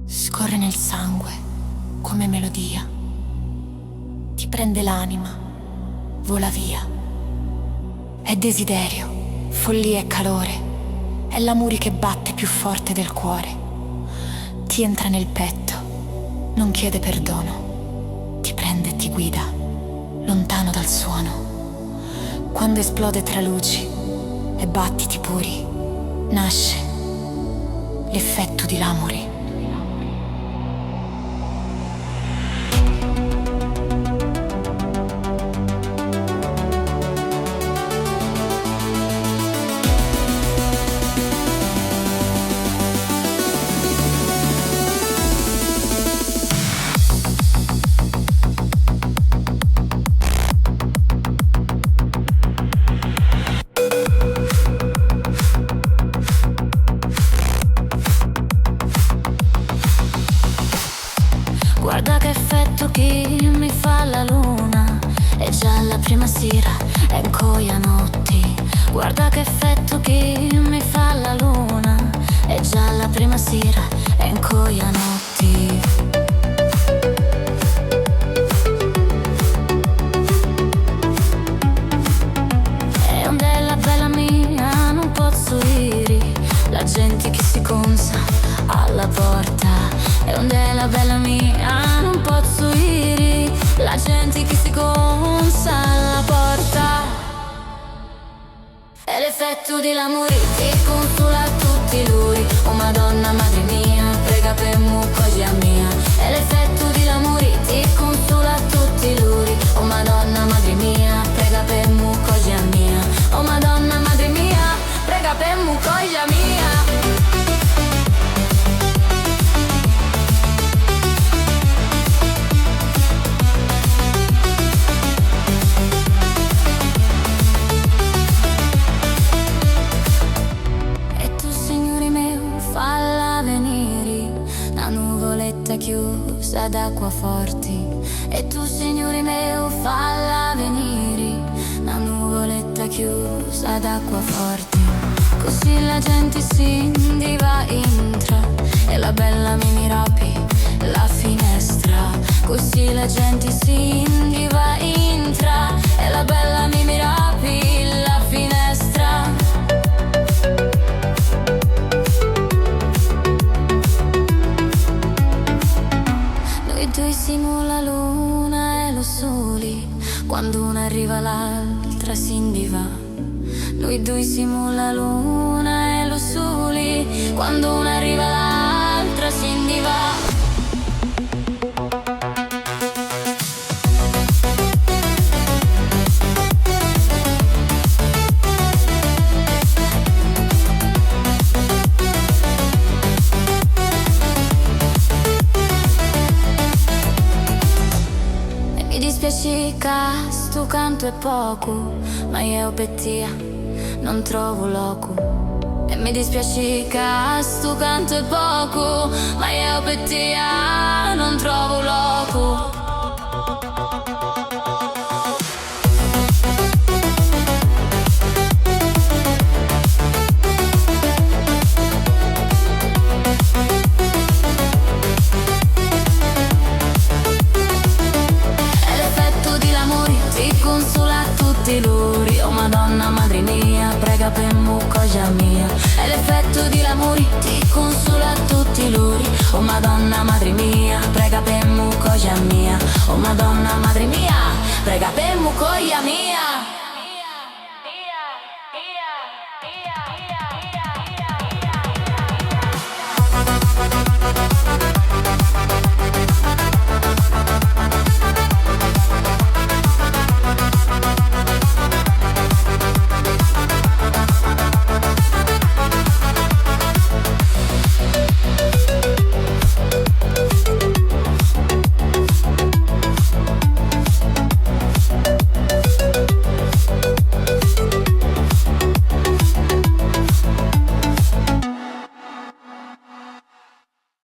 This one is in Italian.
Scorre nel sangue come melodia, ti prende l'anima, vola via. È desiderio, follia e calore, è l'amore che batte più forte del cuore. Ti entra nel petto, non chiede perdono, ti prende e ti guida, lontano dal suono. Quando esplode tra luci e battiti puri, nasce l'effetto di l'amore. Guarda che effetto che mi fa la luna, è già la prima sera, è ancora notti. Guarda che effetto che mi fa la luna, è già la prima sera, è ancora notti. E onde è la bella mia, non posso iri, la gente che si consa alla porta. E onde è la bella mia, non posso iri, la gente che si consa alla porta. È l'effetto di l'amore che consola tutti i luri. Oh Madonna, madre mia, prega per mu così mia. È l'effetto di l'amore che consola tutti i luri. Oh Madonna, madre mia, prega per mu così mia. Oh Madonna, madre mia, prega per mu così mia. Chiusa d'acqua forti. E tu, Signore mio, falla venire, una nuvoletta chiusa d'acqua forti. Così la gente si indiva entra e la bella mi mirapi la finestra. Così la gente si indiva entra e la bella mi mirapi la finestra. Due siamo la luna e lo sole, quando una arriva l'altra si indiva. Noi due siamo la luna e lo sole, quando una arriva l'altra si indiva. Sto canto è poco, ma io per te non trovo loco. E mi dispiace che sto canto è poco, ma io per te non trovo loco. Oh Madonna, madre mia, prega per mu cosa mia. È l'effetto di l'amore, ti consola tutti loro. Oh Madonna, madre mia, prega per mu cosa mia. Oh Madonna, madre mia, prega per mu cosa mia.